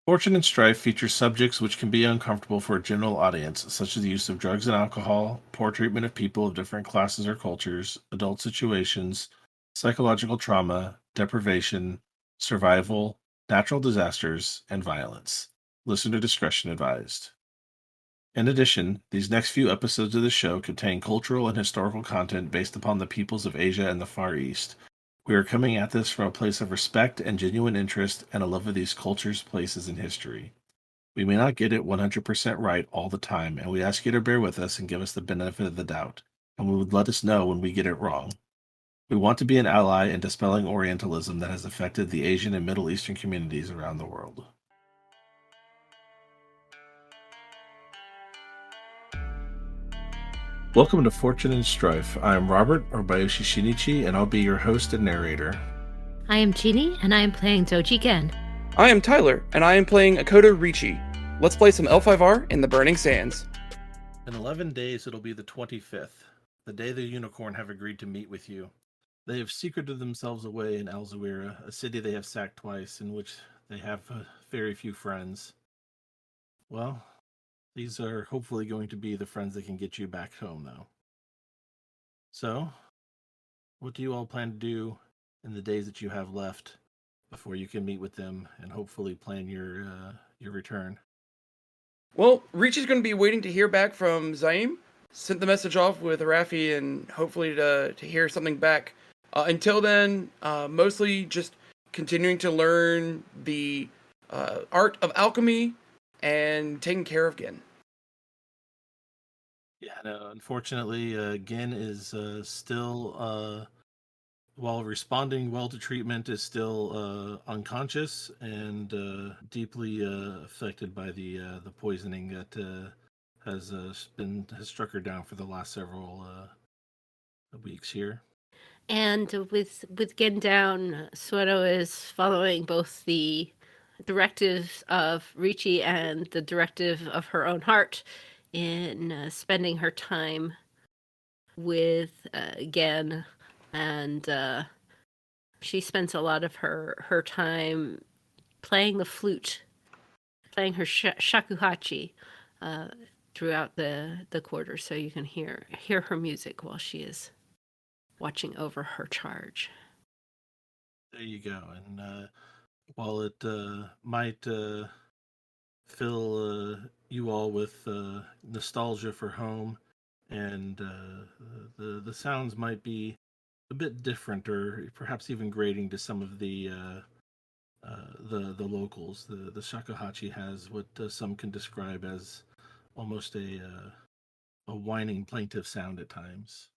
Fortune and Strife features subjects which can be uncomfortable for a general audience, such as the use of drugs and alcohol, poor treatment of people of different classes or cultures, adult situations, psychological trauma, deprivation, survival, natural disasters, and violence. Listener discretion advised. In addition, these next few episodes of the show contain cultural and historical content based upon the peoples of Asia and the Far East. We are coming at this from a place of respect and genuine interest and a love of these cultures, places, and history. We may not get it 100% right all the time, and we ask you to bear with us and give us the benefit of the doubt, and we would let us know when we get it wrong. We want to be an ally in dispelling Orientalism that has affected the Asian and Middle Eastern communities around the world. Welcome to Fortune and Strife. I am Robert, or Bayoshi Shinichi, and I'll be your host and narrator. I am Chini, and I am playing Doji Gen. I am Tyler, and I am playing Akoto Richi. Let's play some L5R in the Burning Sands. In 11 days, it'll be the 25th, the day the Unicorn have agreed to meet with you. They have secreted themselves away in Alzawira, a city they have sacked twice, in which they have very few friends. Well, these are hopefully going to be the friends that can get you back home, though. So, what do you all plan to do in the days that you have left before you can meet with them and hopefully plan your return? Well, Richi's going to be waiting to hear back from Zaim. Sent the message off with Rafi and hopefully to hear something back. Until then, mostly just continuing to learn the art of alchemy and taking care of Gen. Yeah, no, unfortunately, Gen is still, while responding well to treatment, is still unconscious and deeply affected by the poisoning that has struck her down for the last several weeks here. And with Gen down, Suero is following both the directives of Richi and the directive of her own heart in spending her time with Gen, and she spends a lot of her time playing the flute, playing her shakuhachi throughout the quarter, so you can hear her music while she is watching over her charge. There you go. And while it might fill you all with nostalgia for home, and the sounds might be a bit different, or perhaps even grating to some of the locals. The shakuhachi has what some can describe as almost a whining, plaintive sound at times,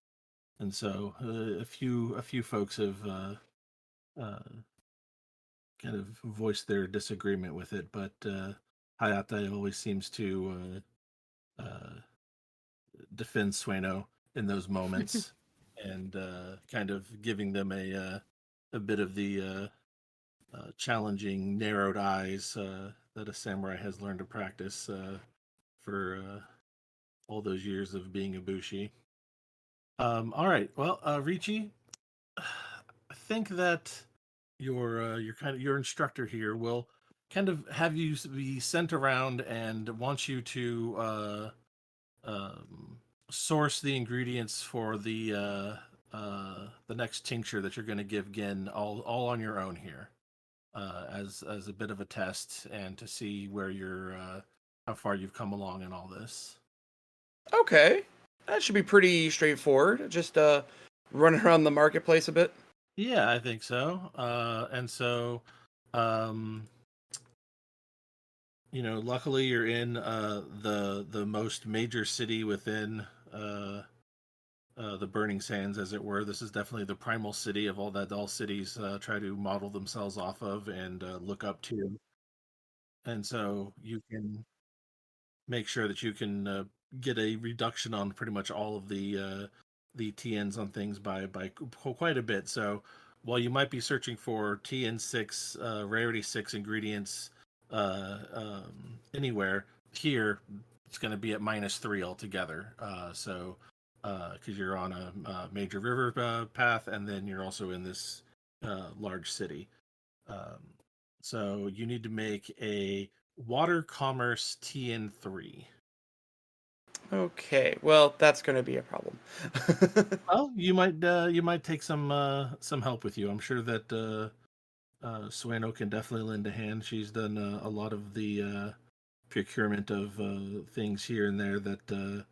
and so a few folks have kind of voiced their disagreement with it, but Hayate always seems to defend Sueno in those moments, and kind of giving them a bit of the challenging, narrowed eyes that a samurai has learned to practice for all those years of being a bushi. All right, well, Richi, I think that your instructor here will kind of have you be sent around and wants you to source the ingredients for the next tincture that you're going to give Gen all on your own here, as a bit of a test and to see where you're how far you've come along in all this. Okay, that should be pretty straightforward. Just running around the marketplace a bit. Yeah, I think so. And so, um, luckily you're in the most major city within the Burning Sands, as it were. This is definitely the primal city of all that all cities try to model themselves off of and look up to. And so you can make sure that you can get a reduction on pretty much all of the TNs on things by quite a bit. So while you might be searching for TN6 rarity 6 ingredients anywhere, here it's going to be at -3 altogether. So because you're on a major river path, and then you're also in this large city. Um, so you need to make a Water Commerce TN3. Okay, well, that's going to be a problem. Well, you might take some help with you. I'm sure that Sueno can definitely lend a hand. She's done a lot of the procurement of things here and there that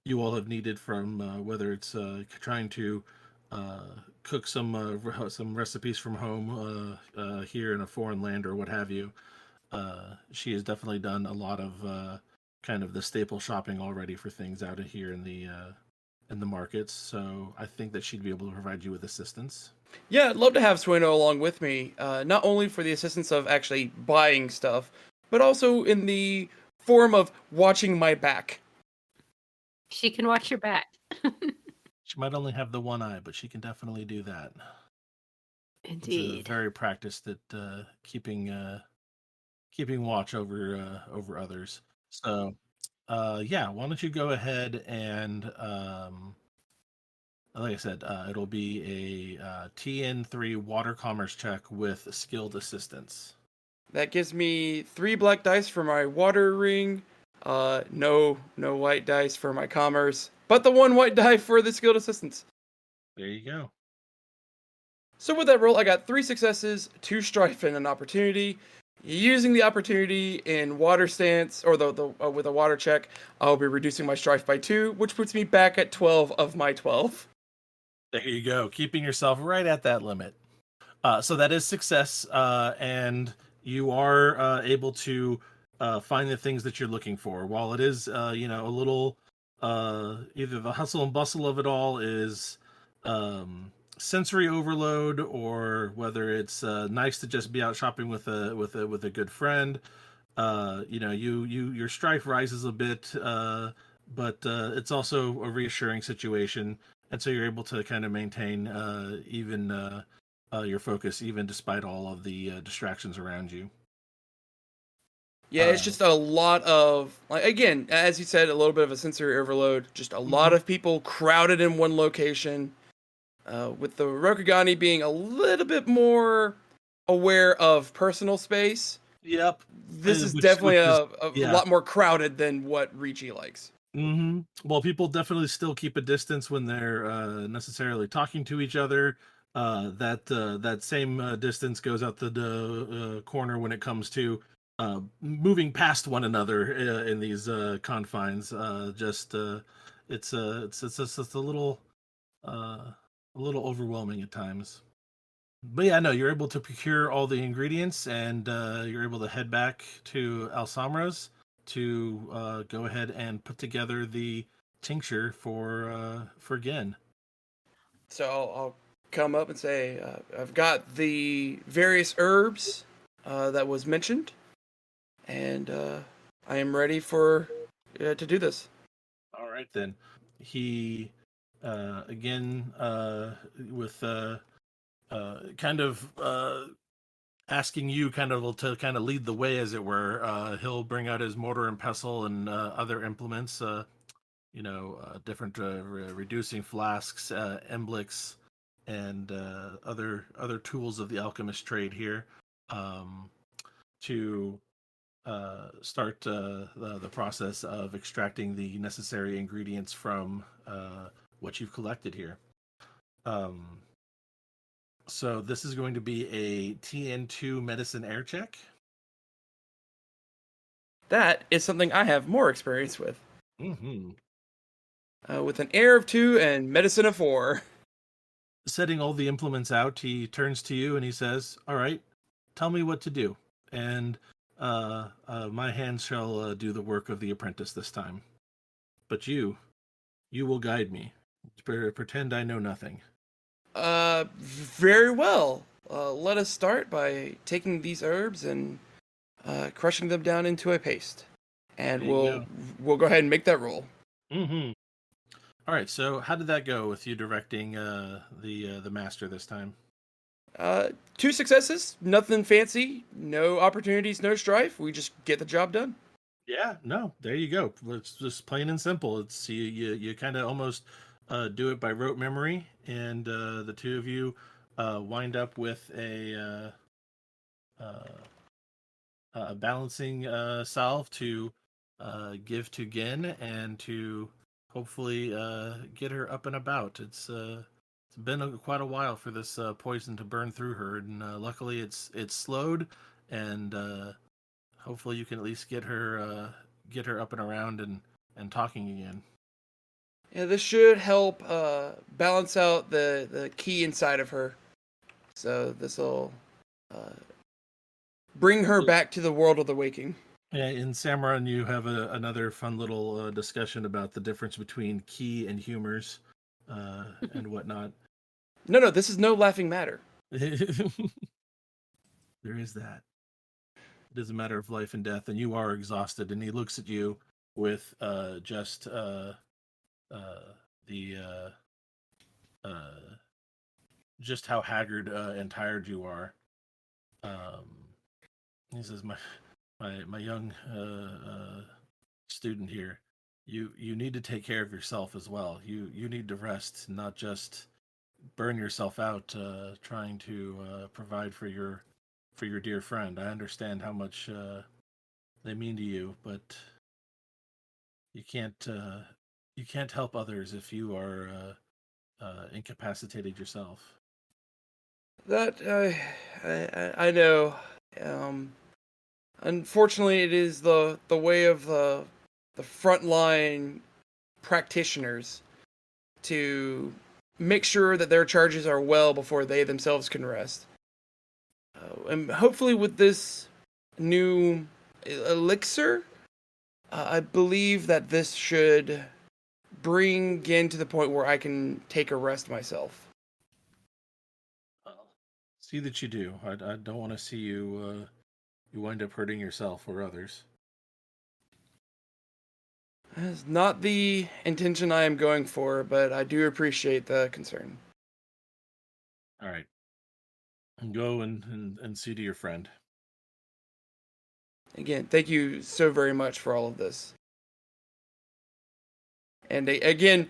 you all have needed from whether it's trying to cook some recipes from home here in a foreign land or what have you. She has definitely done a lot of kind of the staple shopping already for things out of here in the markets. So I think that she'd be able to provide you with assistance. Yeah, I'd love to have Sueno along with me, not only for the assistance of actually buying stuff, but also in the form of watching my back. She can watch your back. She might only have the one eye, but she can definitely do that. She's Indeed. very practiced at keeping watch over others. So, yeah, why don't you go ahead and like I said, it'll be a TN3 water commerce check with skilled assistance. That gives me 3 black dice for my water ring, no white dice for my commerce, but the 1 white die for the skilled assistance. There you go. So with that roll, I got 3 successes, 2 strife, and an opportunity. Using the opportunity in water stance, or with a water check, I'll be reducing my strife by 2, which puts me back at 12 of my 12. There you go. Keeping yourself right at that limit. So that is success, and you are able to find the things that you're looking for. While it is, a little either the hustle and bustle of it all is sensory overload, or whether it's nice to just be out shopping with a good friend. Your strife rises a bit, but it's also a reassuring situation, and so you're able to kind of maintain even your focus, even despite all of the distractions around you. Yeah, it's just a lot of, like, again, as you said, a little bit of a sensory overload. Just a lot of people crowded in one location. With the Rokugani being a little bit more aware of personal space, Yep. this is Which definitely is a yeah. lot more crowded than what Ricci likes. Well, people definitely still keep a distance when they're necessarily talking to each other. That same distance goes out the corner when it comes to moving past one another in these confines. It's a little overwhelming at times. But yeah, no, you're able to procure all the ingredients, and you're able to head back to Alsamra's to go ahead and put together the tincture for Gen. So I'll come up and say, I've got the various herbs that was mentioned, and I am ready for to do this. All right then. He again with kind of asking you kind of to kind of lead the way, as it were. He'll bring out his mortar and pestle and other implements. Different reducing flasks, emblics, and other tools of the alchemist trade here to start the process of extracting the necessary ingredients from what you've collected here. So this is going to be a TN2 medicine air check. That is something I have more experience with. Mm-hmm. With an air of 2 and medicine of 4. Setting all the implements out, he turns to you and he says, "All right, tell me what to do, and my hands shall do the work of the apprentice this time. But you will guide me. Pretend I know nothing." Very well. Let us start by taking these herbs and crushing them down into a paste, and There you we'll go ahead and make that roll. Mm-hmm. All right. So how did that go with you directing the master this time? 2 successes, nothing fancy, no opportunities, no strife. We just get the job done. Yeah. No. There you go. It's just plain and simple. It's you kind of almost do it by rote memory, and the two of you wind up with a a balancing salve to give to Gin and to hopefully get her up and about. It's been quite a while for this poison to burn through her, and luckily it's slowed, and hopefully you can at least get her up and around and talking again. Yeah, this should help balance out the key inside of her. So this will bring her back to the world of the waking. Yeah, in Samurun, you have another fun little discussion about the difference between key and humors and whatnot. No, this is no laughing matter. There is that. It is a matter of life and death, and you are exhausted. And he looks at you with just the just how haggard and tired you are. He says, "My young student here, you need to take care of yourself as well. You need to rest, not just burn yourself out trying to provide for your dear friend. I understand how much they mean to you, but you can't help others if you are incapacitated yourself." That I know. Unfortunately, it is the way of the frontline practitioners to make sure that their charges are well before they themselves can rest. And hopefully, with this new elixir, I believe that this should bring Gin to the point where I can take a rest myself. See that you do. I don't want to see you you wind up hurting yourself or others. That's not the intention I am going for, but I do appreciate the concern. All right. And go and see to your friend. Again, thank you so very much for all of this. And again,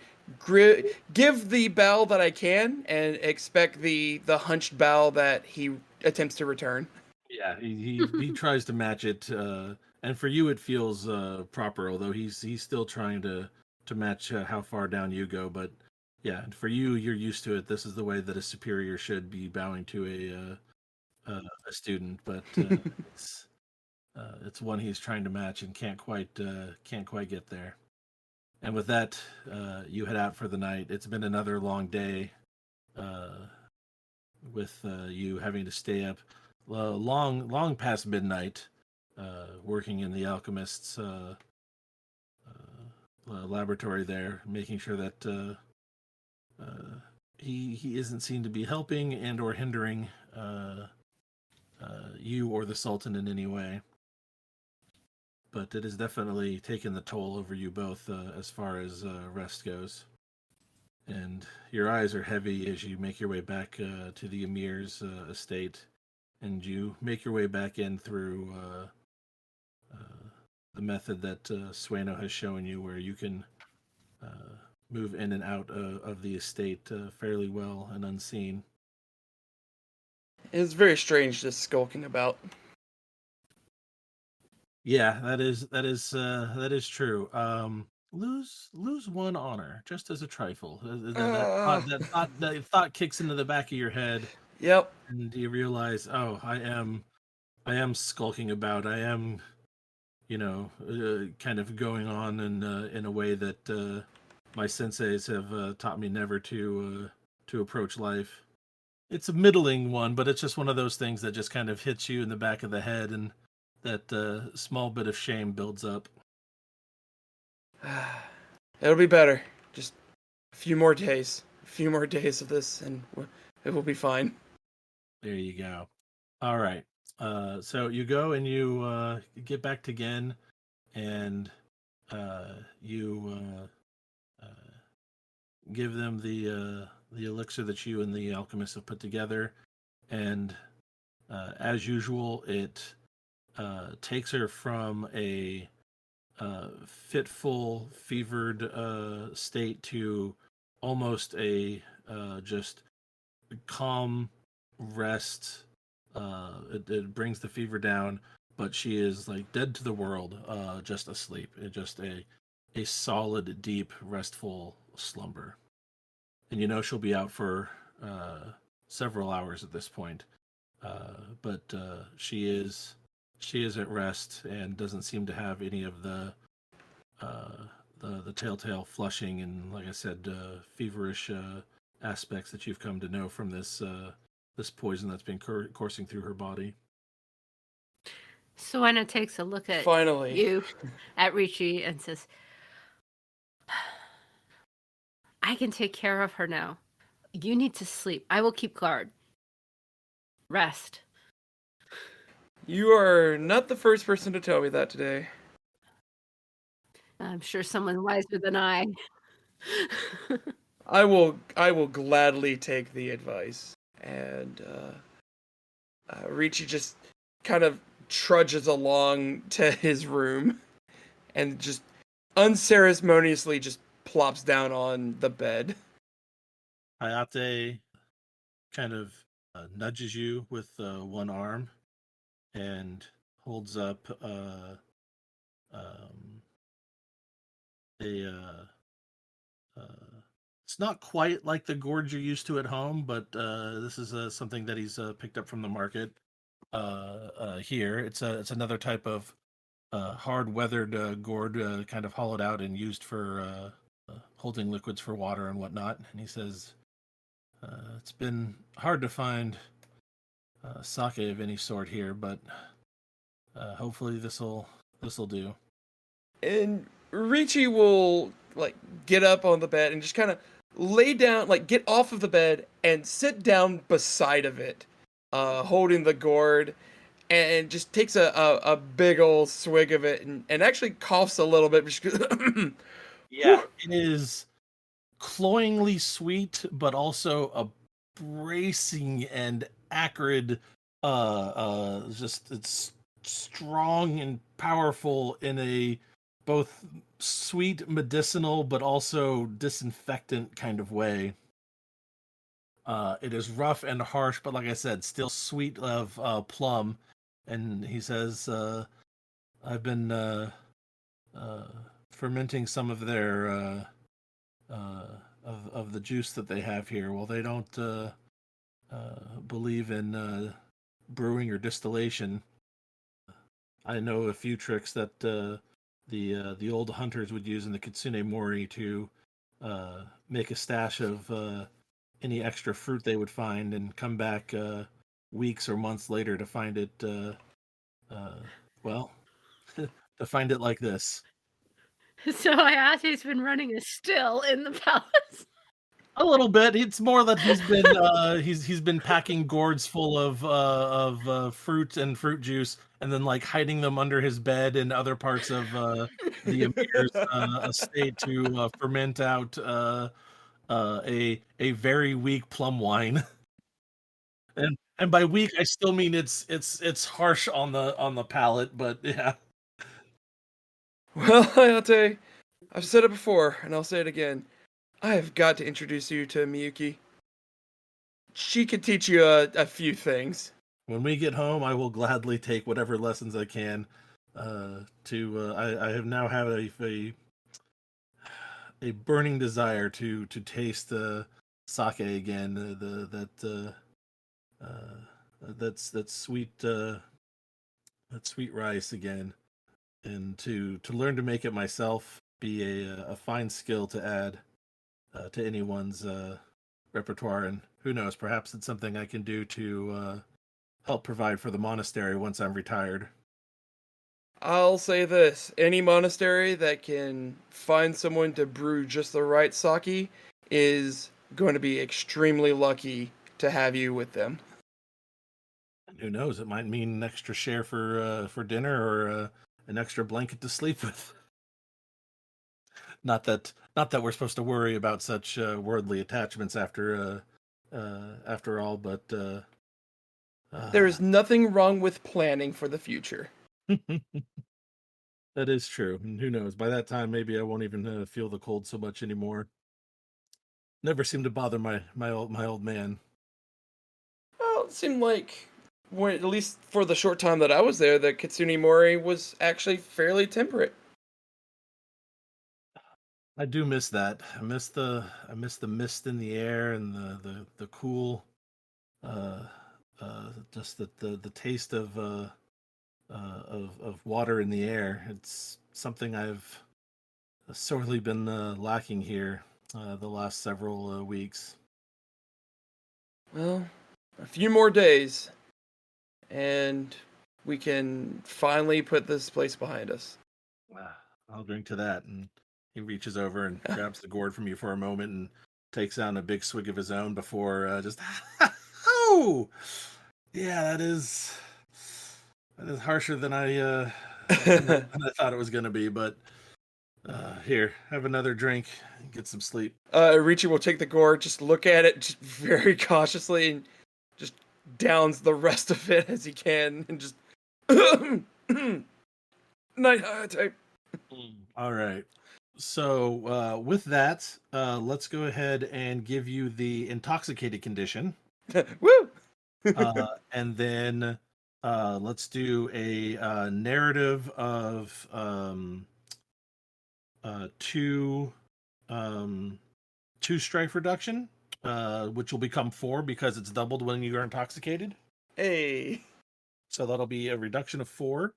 give the bow that I can, and expect the hunched bow that he attempts to return. Yeah, he tries to match it, and for you it feels proper. Although he's still trying to match how far down you go. But yeah, for you, you're used to it. This is the way that a superior should be bowing to a student. But it's one he's trying to match and can't quite get there. And with that, you head out for the night. It's been another long day, with you having to stay up long past midnight, working in the alchemist's laboratory there, making sure that he isn't seen to be helping and or hindering you or the Sultan in any way. But it has definitely taken the toll over you both as far as rest goes. And your eyes are heavy as you make your way back to the Emir's estate, and you make your way back in through the method that Sueno has shown you, where you can move in and out of the estate fairly well and unseen. It's very strange just skulking about. Yeah, that is true. Lose one honor just as a trifle. That thought kicks into the back of your head, Yep. and you realize, oh, I am skulking about. I am, kind of going on in a way that my senseis have taught me never to approach life. It's a middling one, but it's just one of those things that just kind of hits you in the back of the head, and that small bit of shame builds up. It'll be better. Just a few more days. A few more days of this, and it will be fine. There you go. All right. So you go and you get back to Gen, and you give them the elixir that you and the alchemist have put together, and as usual, it takes her from a fitful, fevered state to almost a just calm rest. It brings the fever down, but she is like dead to the world, just asleep, just a solid, deep, restful slumber. And you know she'll be out for several hours at this point. But she is at rest and doesn't seem to have any of uh, the telltale flushing and, like I said, feverish aspects that you've come to know from this poison that's been coursing through her body. Suena takes a look at Finally. you, at Ricci, and says, I can take care of her now. You need to sleep. I will keep guard. Rest. You are not the first person to tell me that today. I'm sure someone wiser than I. I will gladly take the advice. And Ricci just kind of trudges along to his room and just unceremoniously just plops down on the bed. Hayate kind of nudges you with one arm and holds up a it's not quite like the gourd you're used to at home, but this is something that he's picked up from the market here. It's another type of hard weathered gourd, kind of hollowed out and used for holding liquids for water and whatnot. And he says it's been hard to find sake of any sort here, but hopefully this'll do. And Ricci will like get up on the bed and just kind of lay down, like get off of the bed and sit down beside of it, holding the gourd, and just takes a big old swig of it and actually coughs a little bit. Yeah, it is cloyingly sweet, but also a bracing and acrid. Just it's strong and powerful in a both sweet medicinal but also disinfectant kind of way. It is rough and harsh, but like I said, still sweet of plum. And he says, "I've been fermenting some of their of the juice that they have here. Well, they don't believe in brewing or distillation. I know a few tricks that the old hunters would use in the Kitsune Mori to make a stash of any extra fruit they would find and come back weeks or months later to find it well to find it like this." So Hayate's been running a still in the palace. A little bit. It's more that he's been he's been packing gourds full of fruit and fruit juice, and then like hiding them under his bed and other parts of the emir's estate to ferment out a very weak plum wine. And by weak, I still mean it's harsh on the palate, but yeah. Well, Hayate, I've said it before, and I'll say it again. I have got to introduce you to Miyuki. She could teach you a few things. When we get home, I will gladly take whatever lessons I can. I have now had a burning desire to taste sake again. That sweet rice again, and to learn to make it myself be a fine skill to add to anyone's repertoire. And who knows, perhaps it's something I can do to help provide for the monastery once I'm retired. I'll say this, any monastery that can find someone to brew just the right sake is going to be extremely lucky to have you with them. Who knows, it might mean an extra share for dinner or an extra blanket to sleep with. Not that we're supposed to worry about such worldly attachments after all, but There is nothing wrong with planning for the future. that is true. And who knows? By that time, maybe I won't even feel the cold so much anymore. Never seemed to bother my old man. Well, it seemed like when, at least for the short time that I was there, the Kitsune Mori was actually fairly temperate. I do miss that. I miss the mist in the air and the cool uh just the taste of water in the air. It's something I've sorely been lacking here the last several weeks. Well, a few more days, and we can finally put this place behind us. Ah, I'll drink to that. And he reaches over and grabs the gourd from you for a moment and takes down a big swig of his own before just oh yeah, that is harsher than than I thought it was gonna be. But here, have another drink, and get some sleep. Richie will take the gourd, just look at it just very cautiously, and just downs the rest of it as he can, and just night type. All right. So with that, let's go ahead and give you the intoxicated condition. Woo! And then let's do a narrative of two two strife reduction, which will become 4 because it's doubled when you are intoxicated. Hey, So that'll be a reduction of 4,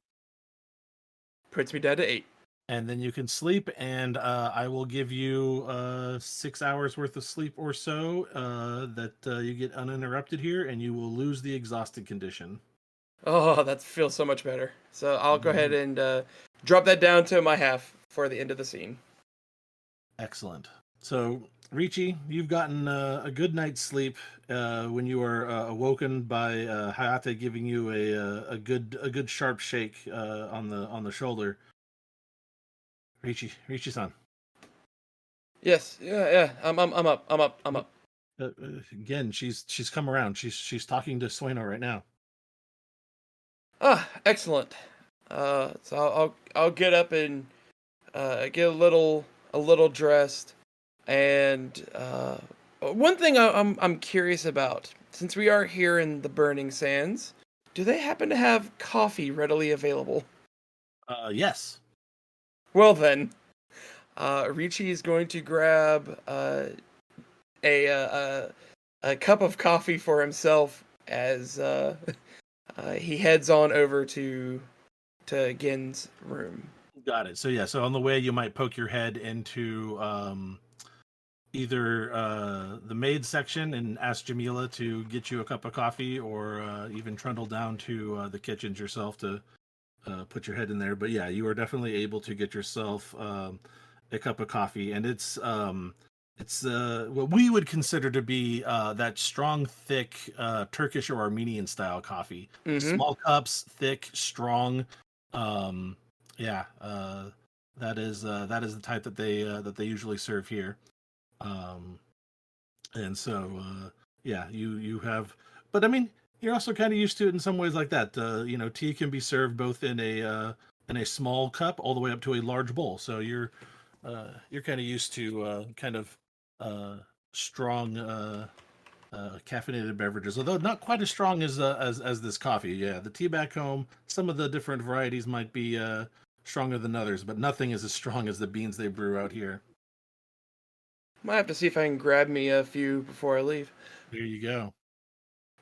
puts me down to 8. and then you can sleep. And I will give you 6 hours worth of sleep or so that you get uninterrupted here, and you will lose the exhausted condition. Oh, that feels so much better. So I'll go ahead Mhm. and drop that down to my half for the end of the scene. Excellent. So, Ricci, you've gotten a good night's sleep when you are awoken by Hayate giving you a good sharp shake on the shoulder. Ricci-san. Yes, yeah. I'm up. I'm up. Again, she's come around. She's talking to Sueno right now. Ah, excellent. So I'll get up and get a little dressed, and one thing I'm curious about, since we are here in the Burning Sands, do they happen to have coffee readily available? Yes. Well then, Ricci is going to grab a, uh, a cup of coffee for himself as he heads on over to Gen's room. Got it. So yeah, so on the way you might poke your head into either the maid section and ask Jamila to get you a cup of coffee, or even trundle down to the kitchens yourself to put your head in there. But yeah, you are definitely able to get yourself a cup of coffee, and it's what we would consider to be that strong, thick Turkish or Armenian style coffee. Mm-hmm. Small cups, thick, strong. Yeah, that is the type that they usually serve here. Um, and so yeah, you have, but I mean, you're also kind of used to it in some ways like that. Tea can be served both in a small cup all the way up to a large bowl. So you're kind of used to kind of uh, strong caffeinated beverages, although not quite as strong as this coffee. Yeah, the tea back home, some of the different varieties might be stronger than others, but nothing is as strong as the beans they brew out here. Might have to see if I can grab me a few before I leave. There you go.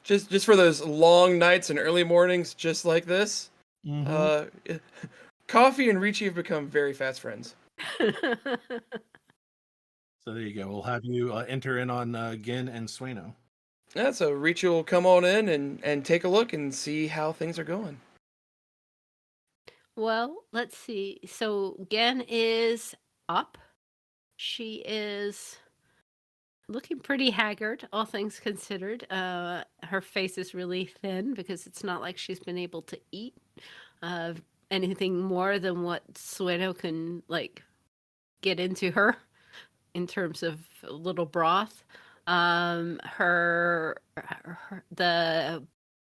Just for those long nights and early mornings, just like this. Mm-hmm. Uh, Coffee and Ricci have become very fast friends. So there you go. We'll have you enter in on Gin and Sueno. Yeah, so Ricci will come on in and take a look and see how things are going. Well, let's see. So Gen is up. She is looking pretty haggard, all things considered. Her face is really thin because it's not like she's been able to eat uh, anything more than what Sueno can get into her in terms of a little broth. The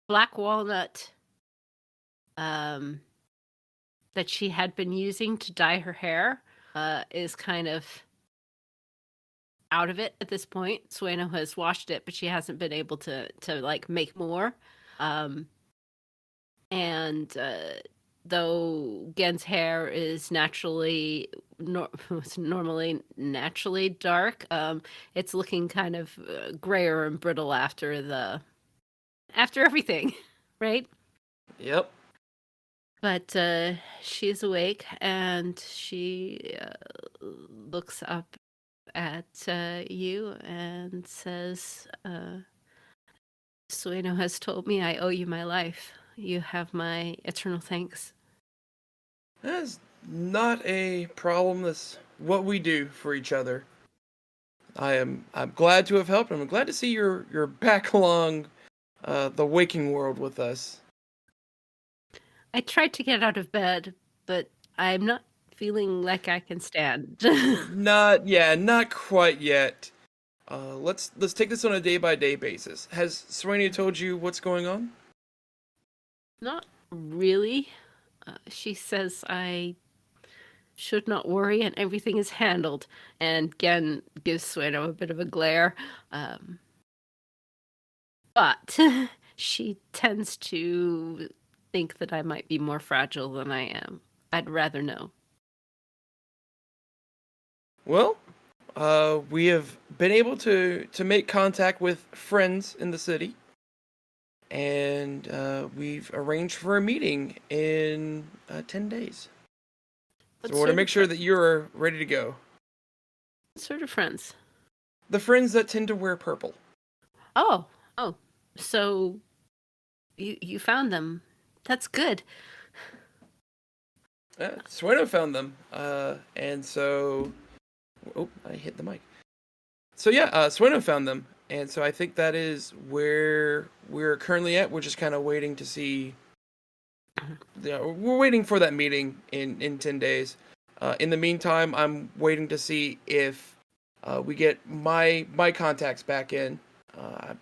black walnut that she had been using to dye her hair is kind of out of it at this point. Sueno has washed it, but she hasn't been able to make more. And though Gen's hair is naturally it's normally naturally dark, it's looking kind of grayer and brittle after everything, right? Yep. But she's awake and she looks up at you and says, Sueno has told me I owe you my life. You have my eternal thanks. That's not a problem. That's what we do for each other. I'm glad to have helped. I'm glad to see you're back along the waking world with us. I tried to get out of bed, but I'm not feeling like I can stand. Not quite yet. Let's take this on a day by day basis. Has Serenia told you what's going on? Not really. She says I should not worry and everything is handled. And Gen gives Sueno a bit of a glare. But she tends to think that I might be more fragile than I am. I'd rather know. Well, we have been able to make contact with friends in the city, and we've arranged for a meeting in 10 days. What So we want to sort make of sure that you're ready to go. What sort of friends? The friends that tend to wear purple. Oh. So you found them. That's good. Sueno found them, and so... Oh, I hit the mic. So yeah, Sueno found them, and so I think that is where we're currently at. We're just kind of waiting to see... Yeah, we're waiting for that meeting in 10 days. In the meantime, I'm waiting to see if we get my contacts back in.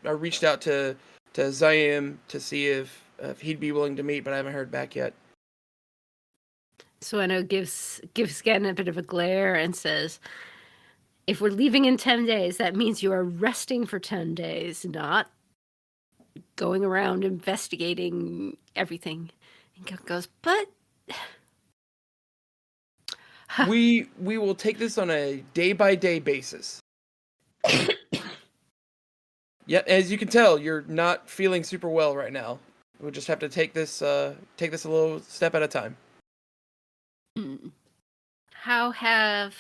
I reached out to Zaim to see if he'd be willing to meet, but I haven't heard back yet. Sueno gives Gen a bit of a glare and says, if we're leaving in 10 days, that means you are resting for 10 days, not going around investigating everything. And Gen goes, but... We will take this on a day-by-day basis. Yeah, as you can tell, you're not feeling super well right now. We'll just have to take this a little step at a time. How have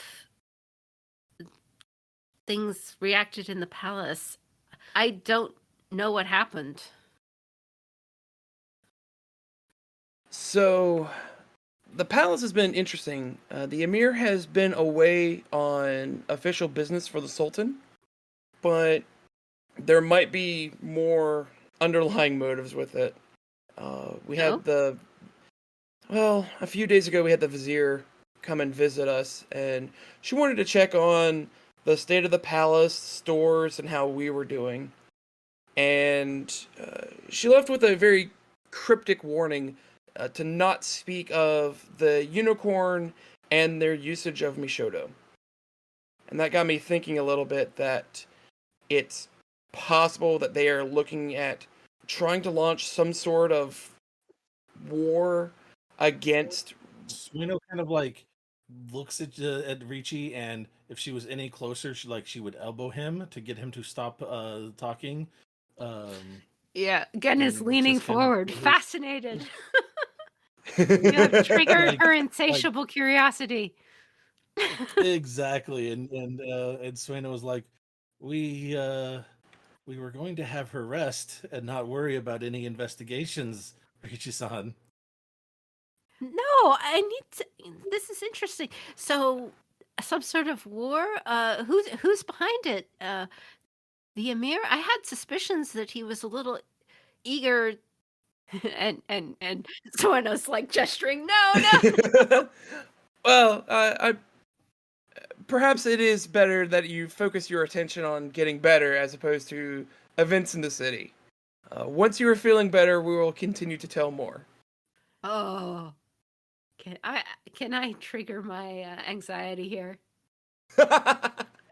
things reacted in the palace? I don't know what happened. So, the palace has been interesting. The Emir has been away on official business for the Sultan, but there might be more underlying motives with it. We had a few days ago we had the Vizier come and visit us, and she wanted to check on the state of the palace, stores, and how we were doing. And she left with a very cryptic warning to not speak of the unicorn and their usage of Mishoto. And that got me thinking a little bit that it's possible that they are looking at trying to launch some sort of war against... Sueno kind of looks at Ricci, and if she was any closer, she would elbow him to get him to stop talking. Yeah, Gen is and leaning just kind of- fascinated. Fascinated. You have triggered her insatiable curiosity. Exactly, and Sueno was like, we were going to have her rest and not worry about any investigations, Ricci-san. No, I need to. This is interesting. So, some sort of war. Who's behind it? The Emir. I had suspicions that he was a little eager, and Sueno's like gesturing. No. Well, I perhaps it is better that you focus your attention on getting better as opposed to events in the city. Once you are feeling better, we will continue to tell more. Oh, can I trigger my anxiety here?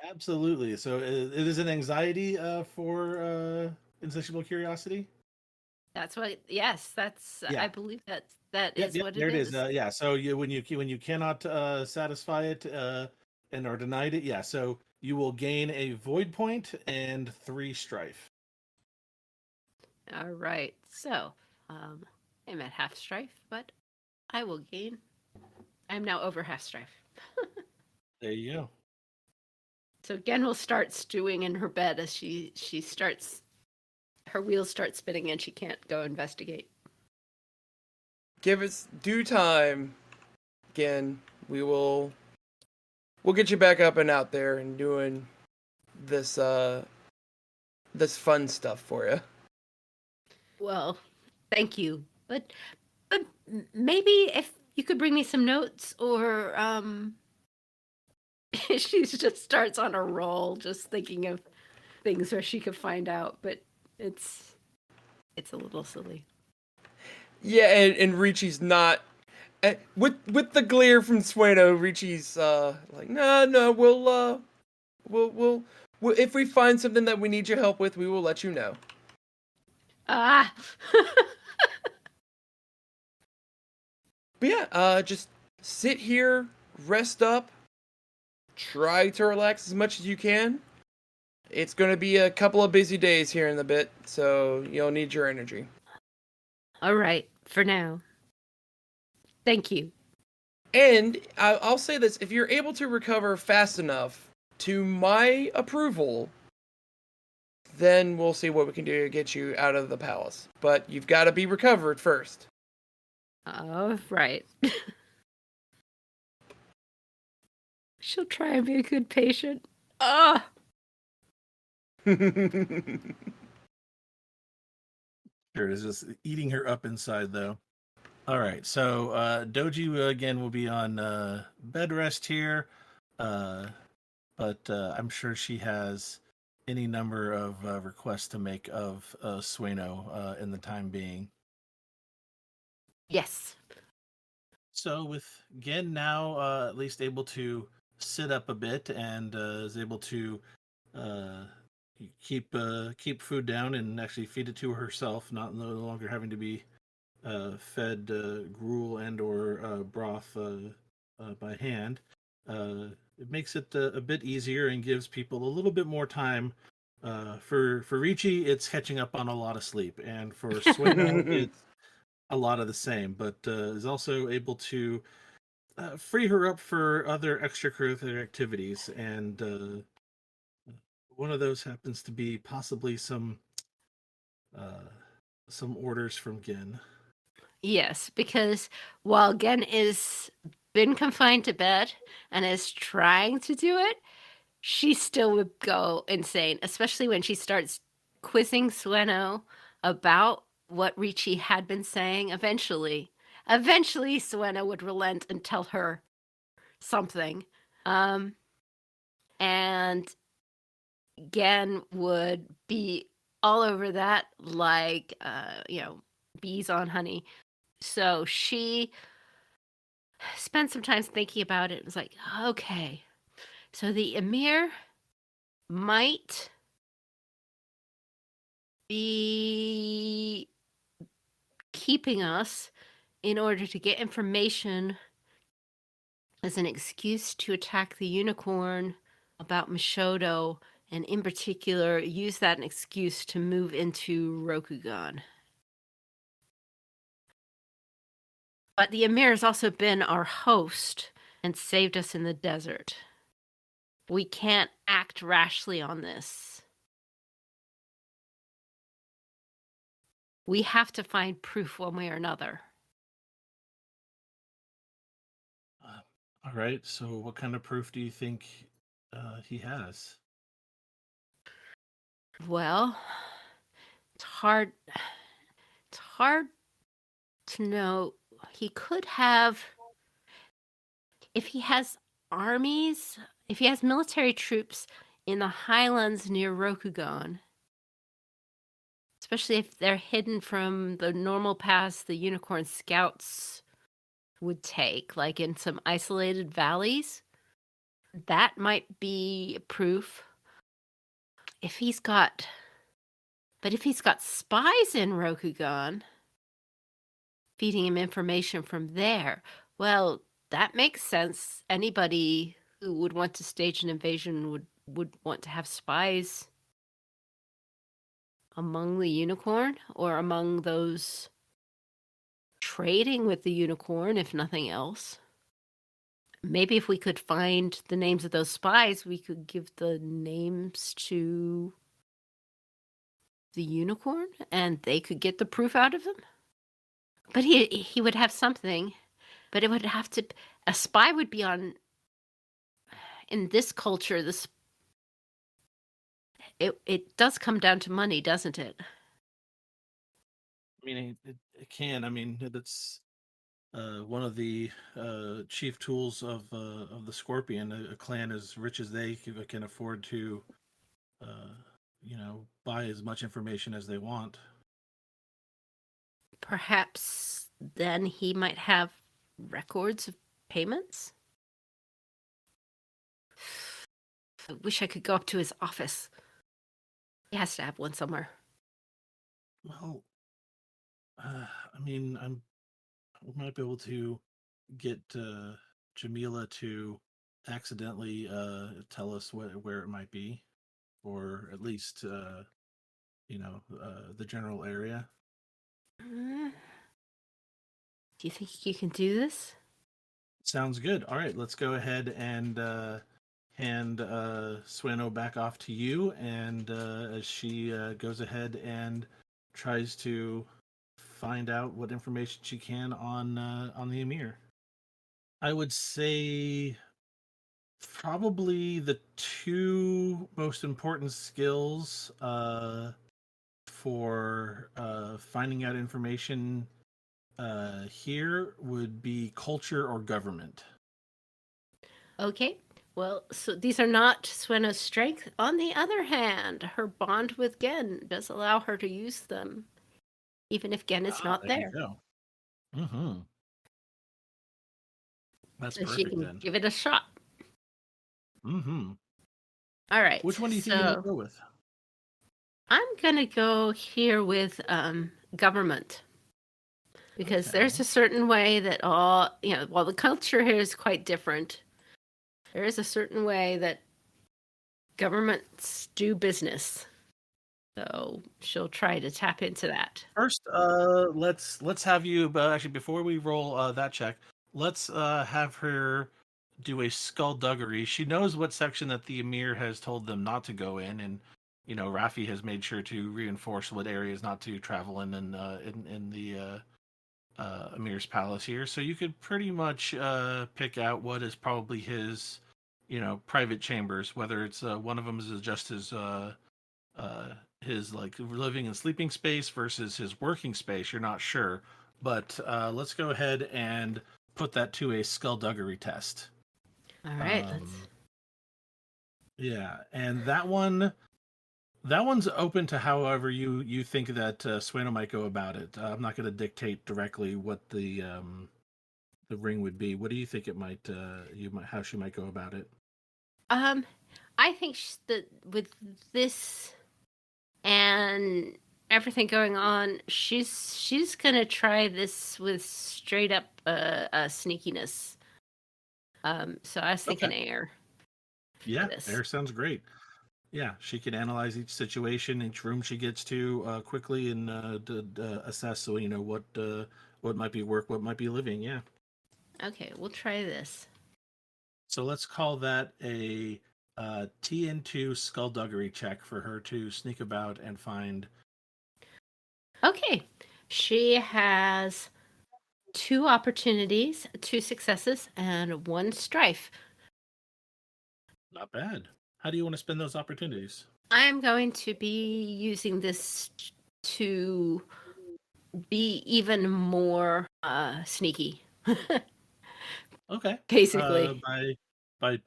Absolutely. So it is an anxiety for insatiable curiosity. That's what. Yes, that's. Yeah. I believe that Yep, is yep, what there it it is. is. Yeah, so when you cannot satisfy it and are denied it, yeah, so you will gain a void point and 3 strife. All right. So, I'm at half strife, but I will gain. I'm now over half strife. There you go. So Gen will start stewing in her bed as she starts. Her wheels start spinning and she can't go investigate. Give us due time. Again, we'll get you back up and out there and doing this this fun stuff for you. Well, thank you, but maybe if you could bring me some notes, or she just starts on a roll, just thinking of things where she could find out, but it's a little silly. Yeah, and Ricci's not with the glare from Sueno. Ricci's like, no, we'll if we find something that we need your help with, we will let you know. Ah. But yeah, just sit here, rest up, try to relax as much as you can. It's going to be a couple of busy days here in a bit, so you'll need your energy. All right, for now. Thank you. And I'll say this, if you're able to recover fast enough to my approval, then we'll see what we can do to get you out of the palace. But you've got to be recovered first. All right. She'll try and be a good patient. Ah. Sure, it is just eating her up inside, though. All right, so Doji again will be on bed rest here, but I'm sure she has any number of requests to make of Sueno in the time being. Yes. So with Gen now at least able to sit up a bit and is able to uh, keep food down and actually feed it to herself, no longer having to be fed gruel and or broth by hand. It makes it a bit easier and gives people a little bit more time. For Ricci, it's catching up on a lot of sleep, and for Sueno, it's a lot of the same, but is also able to free her up for other extracurricular activities, and one of those happens to be possibly uh, some orders from Gen. Yes, because while Gen is been confined to bed and is trying to do it, she still would go insane, especially when she starts quizzing Sueno about what Ricci had been saying. Eventually, Sueno would relent and tell her something. And Gen would be all over that like, bees on honey. So she spent some time thinking about it and was like, okay, so the Emir might be keeping us in order to get information as an excuse to attack the unicorn about Mishodo, and in particular, use that an excuse to move into Rokugan. But the Emir has also been our host and saved us in the desert. We can't act rashly on this. We have to find proof one way or another. All right. So, what kind of proof do you think he has? Well, it's hard. It's hard to know. He could have, if he has armies, if he has military troops in the highlands near Rokugan, especially if they're hidden from the normal paths the unicorn scouts would take, like in some isolated valleys, that might be proof. If he's got But if he's got spies in Rokugan, feeding him information from there, well, that makes sense. Anybody who would want to stage an invasion would want to have spies among the unicorn or among those trading with the unicorn, if nothing else. Maybe if we could find the names of those spies, we could give the names to the unicorn and they could get the proof out of them. But he would have something, but it would have to, a spy would be on, in this culture, it does come down to money, doesn't it? I mean, it can. I mean, that's one of the chief tools of the Scorpion. A clan as rich as they can afford to, uh, buy as much information as they want. Perhaps then he might have records of payments? I wish I could go up to his office. He has to have one somewhere. Well, I mean, we might be able to get Jamila to accidentally tell us where it might be, or at least the general area. Do you think you can do this? Sounds good. All right, let's go ahead and hand Sueno back off to you, and as she goes ahead and tries to find out what information she can on the Emir. I would say probably the two most important skills for finding out information here would be culture or government. Okay. Well, so these are not Sueno's strength. On the other hand, her bond with Gen does allow her to use them, even if Gen is not There you there. go. Mm-hmm. That's So she perfect can then. give it a shot. Mm-hmm. All right. Which one do you think you might go with? I'm gonna go here with government. Because there's Okay. a certain way that while the culture here is quite different, there is a certain way that governments do business. So she'll try to tap into that. First, let's have you. But actually, before we roll that check, let's have her do a skullduggery. She knows what section that the Emir has told them not to go in, and Rafi has made sure to reinforce what areas not to travel in the Emir's palace here. So you could pretty much pick out what is probably his, private chambers. Whether it's one of them is just his like living and sleeping space versus his working space. You're not sure, but let's go ahead and put that to a skullduggery test. All right, Yeah, and that one's open to however you think that Sueno might go about it. I'm not going to dictate directly what the ring would be. What do you think it might how she might go about it? I think that with this and everything going on, she's gonna try this with straight up sneakiness. So I was thinking air. Yeah, air sounds great. Yeah, she can analyze each situation, each room she gets to quickly, and assess. So what might be work, what might be living. Yeah. Okay, we'll try this. So let's call that a TN2 skullduggery check for her to sneak about and find. Okay, she has 2 opportunities, 2 successes, and 1 strife. Not bad. How do you want to spend those opportunities? I'm going to be using this to be even more sneaky. Okay. Basically. By 1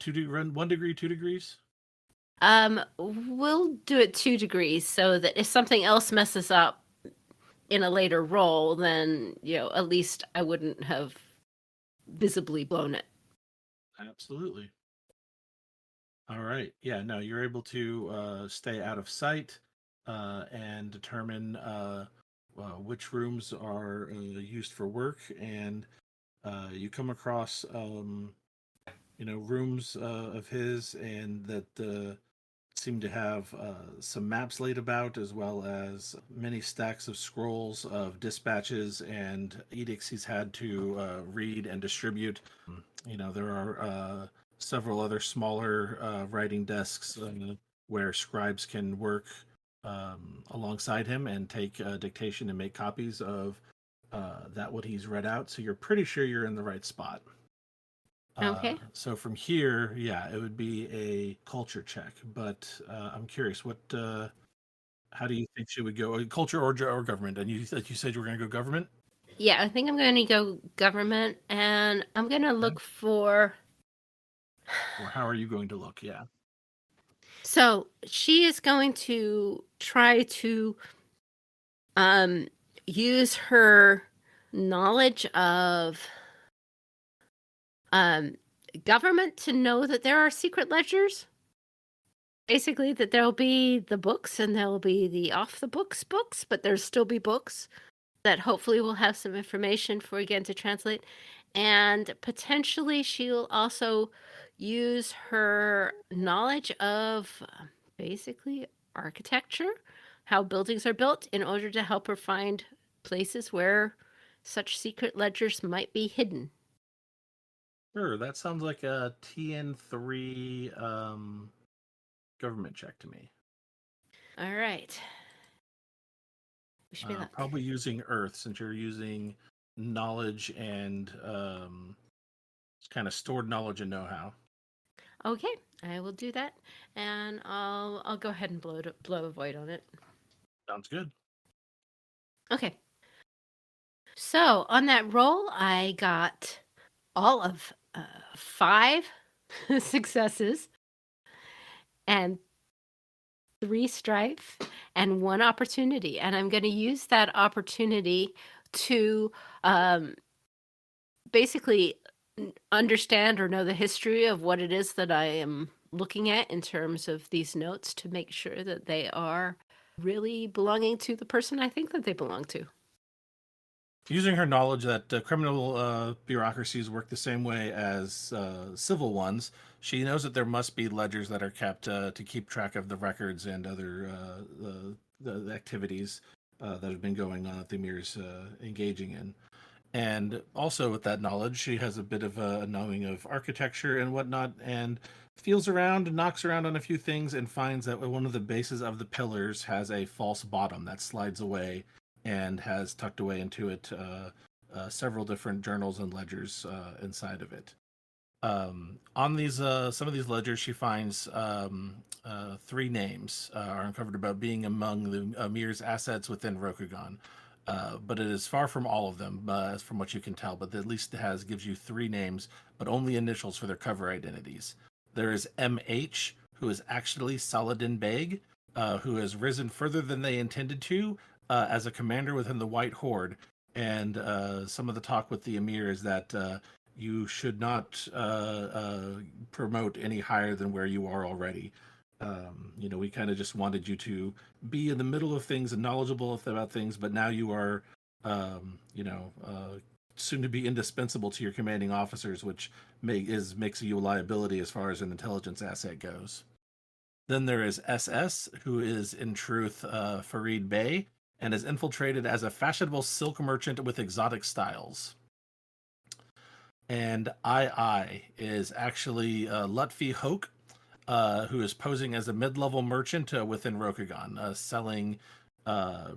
degree, 2 degrees. We'll do it 2 degrees so that if something else messes up in a later roll, then at least I wouldn't have visibly blown it. Absolutely. All right. Yeah, no, you're able to stay out of sight. and determine which rooms are used for work. And you come across, rooms of his, and that seem to have some maps laid about, as well as many stacks of scrolls of dispatches and edicts he's had to read and distribute. There are several other smaller writing desks where scribes can work alongside him and take dictation and make copies of that what he's read out. So you're pretty sure you're in the right spot. Okay. So from here, yeah, it would be a culture check. But I'm curious, how do you think she would go? Culture or government? And you said you were going to go government. Yeah, I think I'm going to go government, and I'm going to look for. Or how are you going to look? Yeah. So she is going to try to use her knowledge of government to know that there are secret ledgers. Basically, that there'll be the books and there'll be the off the books, but there'll still be books that hopefully will have some information for again to translate. And potentially she'll also use her knowledge of basically architecture, how buildings are built, in order to help her find places where such secret ledgers might be hidden. Sure, that sounds like a TN3 government check to me. All right. Wish me luck. Probably using Earth, since you're using knowledge and kind of stored knowledge and know-how. Okay, I will do that, and I'll go ahead and blow a void on it. Sounds good. Okay. So on that roll, I got all of 5 successes and 3 strife and 1 opportunity, and I'm going to use that opportunity to basically understand or know the history of what it is that I am looking at in terms of these notes, to make sure that they are really belonging to the person I think that they belong to. Using her knowledge that criminal bureaucracies work the same way as civil ones, she knows that there must be ledgers that are kept to keep track of the records and other the activities that have been going on that the Emir's engaging in. And also with that knowledge, she has a bit of a knowing of architecture and whatnot, and feels around, knocks around on a few things, and finds that one of the bases of the pillars has a false bottom that slides away, and has tucked away into it several different journals and ledgers inside of it. On these some of these ledgers, she finds 3 names are uncovered about being among the Amir's assets within Rokugan. But it is far from all of them, as from what you can tell. But at least gives you 3 names, but only initials for their cover identities. There is MH, who is actually Saladin Beg, who has risen further than they intended to as a commander within the White Horde. And some of the talk with the Emir is that you should not promote any higher than where you are already. We kind of just wanted you to be in the middle of things and knowledgeable about things, but now you are, soon to be indispensable to your commanding officers, which makes you a liability as far as an intelligence asset goes. Then there is SS, who is in truth Farid Bey, and is infiltrated as a fashionable silk merchant with exotic styles. And II is actually Lutfi Hoke, who is posing as a mid-level merchant within Rokugan, selling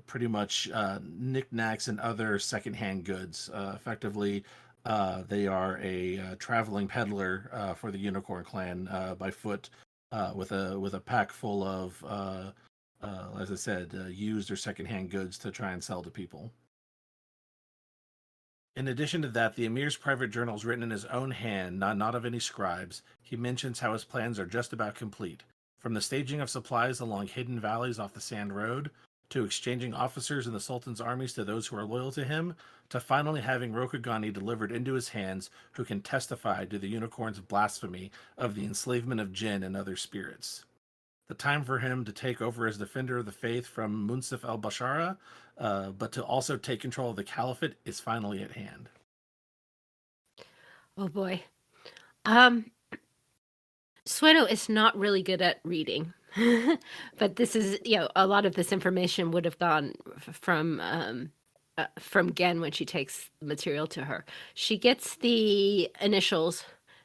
pretty much knickknacks and other secondhand goods. Effectively, they are a traveling peddler for the Unicorn Clan by foot, with a pack full of, as I said, used or secondhand goods to try and sell to people. In addition to that, the Emir's private journal is written in his own hand, not of any scribes. He mentions how his plans are just about complete, from the staging of supplies along hidden valleys off the Sand Road, to exchanging officers in the Sultan's armies to those who are loyal to him, to finally having Rokugani delivered into his hands, who can testify to the Unicorn's blasphemy of the enslavement of jinn and other spirits. the time for him to take over as defender of the faith from Munsif al-Bashara, but to also take control of the caliphate is finally at hand. Oh boy. Um, Suedo is not really good at reading, but this is, a lot of this information would have gone from Gen when she takes the material to her. She gets the initials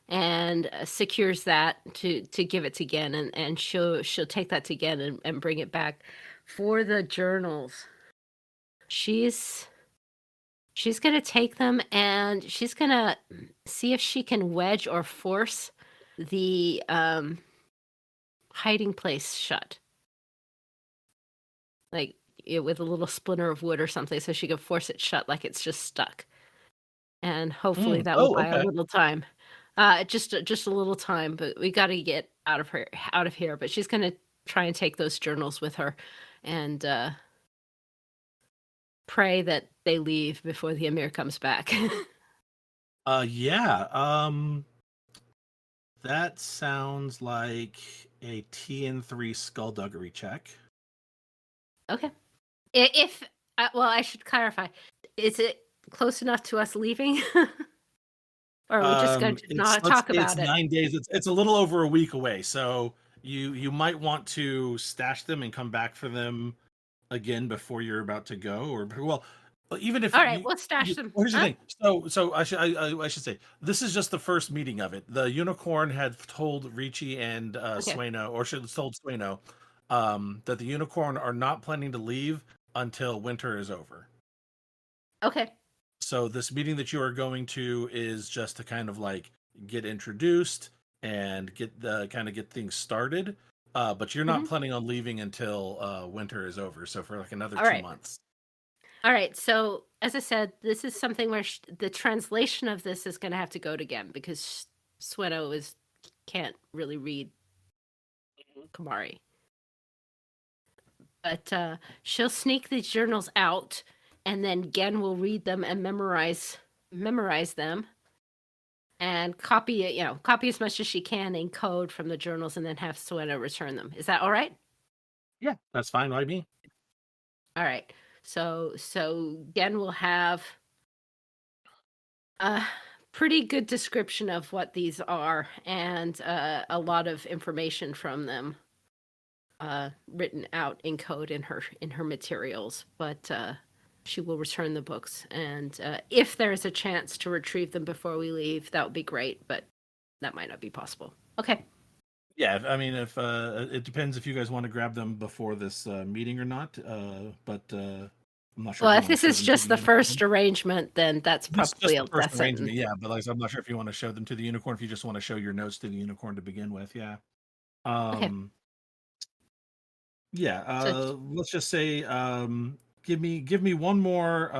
and secures that to give it to Gen, and she'll take that to Gen and bring it back. For the journals, she's gonna take them and she's gonna see if she can wedge or force the hiding place shut, like with a little splinter of wood or something, so she can force it shut like it's just stuck. And hopefully that will Oh, buy a okay. little time. Just a little time, but we got to get out of here. But she's gonna try and take those journals with her, and pray that they leave before the Emir comes back. Yeah. That sounds like a TN3 skullduggery check. Okay. If well, I should clarify. Is it close enough to us leaving? Or are we just going to It's not let's talk say it's about it? 9 days. It's a little over a week away, so you might want to stash them and come back for them again before you're about to go, or well, even if All right, we'll stash them. well, here's the Huh? thing. So I should say this is just the first meeting of it. The unicorn had told Ricci and Okay. Sueno, or should have told Sueno, that the unicorn are not planning to leave until winter is over. Okay. So this meeting that you are going to is just to kind of like get introduced and get things started. But you're not Mhm. planning on leaving until winter is over. So for like another All two right. months. All right. So, as I said, this is something where the translation of this is going to have to go to Gem because Sueno can't really read Kamari. But she'll sneak these journals out, and then Gen will read them and memorize them, and copy it. Copy as much as she can in code from the journals, and then have Sueno return them. Is that all right? Yeah, that's fine by me. All right. So Gen will have a pretty good description of what these are, and a lot of information from them written out in code in her materials. But she will return the books, and if there's a chance to retrieve them before we leave, that would be great. But that might not be possible. Okay. Yeah, I mean, if it depends if you guys want to grab them before this meeting or not. But I'm not sure Well, if you if want to this show is them to just the the unicorn. first arrangement, then that's This is just probably the a first death arrangement, sentence. yeah. But like, I'm not sure if you want to show them to the unicorn. If you just want to show your notes to the unicorn to begin with, yeah. Okay. Yeah, So let's just say give me one more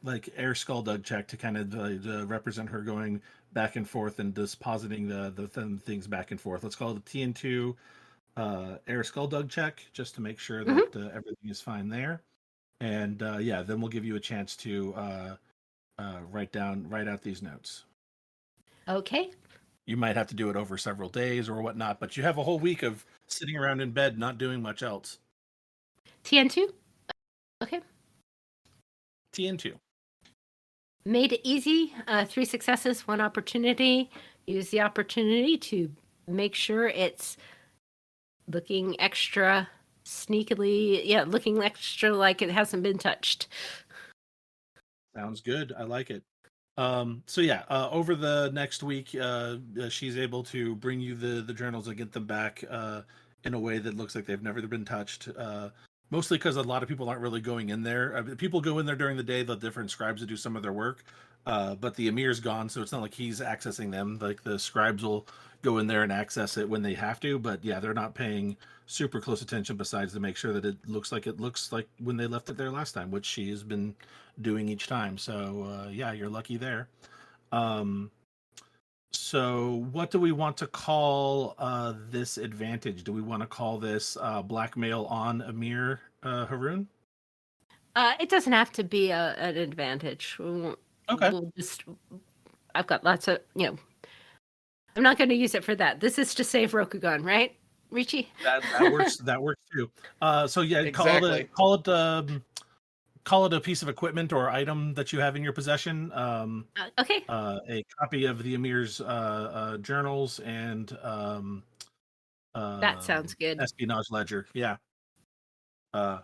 like air skulldug check to kind of represent her going back and forth and dispositing the things back and forth. Let's call it a TN2 air skulldug check just to make sure mhm. that everything is fine there. And yeah, then we'll give you a chance to write out these notes. Okay. You might have to do it over several days or whatnot, but you have a whole week of sitting around in bed not doing much else. TN2. Okay. TN2. Made it easy. 3 successes, 1 opportunity. Use the opportunity to make sure it's looking extra sneakily. Yeah, looking extra like it hasn't been touched. Sounds good. I like it. So yeah, over the next week, she's able to bring you the journals and get them back in a way that looks like they've never been touched. Mostly because a lot of people aren't really going in there. People go in there during the day, the different scribes to do some of their work. But the Emir's gone, so it's not like he's accessing them. Like the scribes will go in there and access it when they have to. But yeah, they're not paying super close attention besides to make sure that it looks like when they left it there last time, which she has been doing each time. So yeah, you're lucky there. Um, so what do we want to call this advantage? Do we want to call this blackmail on Amir Haroon? It doesn't have to be an advantage. Okay. We'll just. I've got lots of. I'm not going to use it for that. This is to save Rokugan, right? Richie? That works. That works too. So yeah, Exactly. call it a piece of equipment or item that you have in your possession. Okay. A copy of the Emir's journals and That sounds good. espionage ledger. Yeah.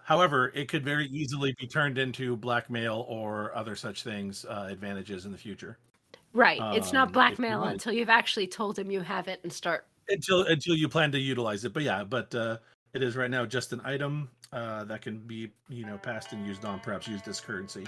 However, it could very easily be turned into blackmail or other such things, advantages in the future. Right. It's not If you blackmail wanted. until you've actually told him you have it and start. Until you plan to utilize it. But yeah, it is right now just an item that can be, passed and used on, perhaps used as currency.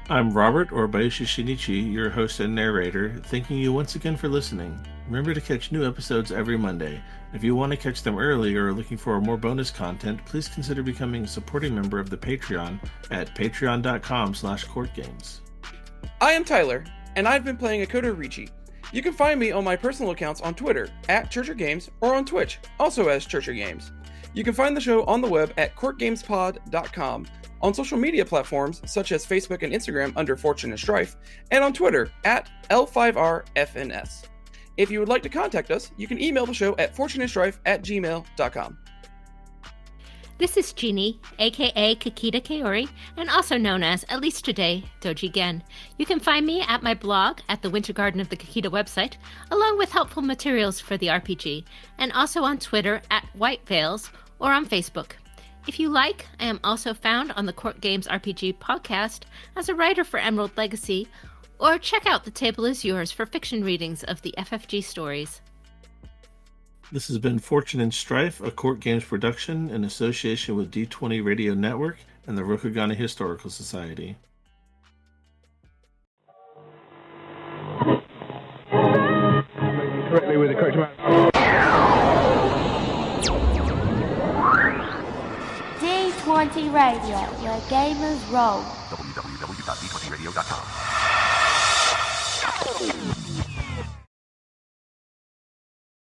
I'm Robert, or Bayoshi Shinichi, your host and narrator, thanking you once again for listening. Remember to catch new episodes every Monday. If you want to catch them early or are looking for more bonus content, please consider becoming a supporting member of the Patreon at patreon.com/courtgames. I am Tyler, and I've been playing Akoto Richie. You can find me on my personal accounts on Twitter at Churcher Games or on Twitch, also as Churcher Games. You can find the show on the web at courtgamespod.com, on social media platforms such as Facebook and Instagram under Fortune and Strife, and on Twitter at L5RFNS. If you would like to contact us, you can email the show at fortuneandstrife@gmail.com. This is Jeannie, aka Kakita Kaori, and also known as, at least today, Doji Gen. You can find me at my blog at the Winter Garden of the Kakita website, along with helpful materials for the RPG, and also on Twitter at White Veils or on Facebook. If you like, I am also found on the Court Games RPG podcast as a writer for Emerald Legacy, or check out The Table Is Yours for fiction readings of the FFG stories. This has been Fortune and Strife, a Court Games production in association with D20 Radio Network and the Rokugana Historical Society. Correctly with the correct amount. D20 Radio, where gamers roll. www.d20radio.com.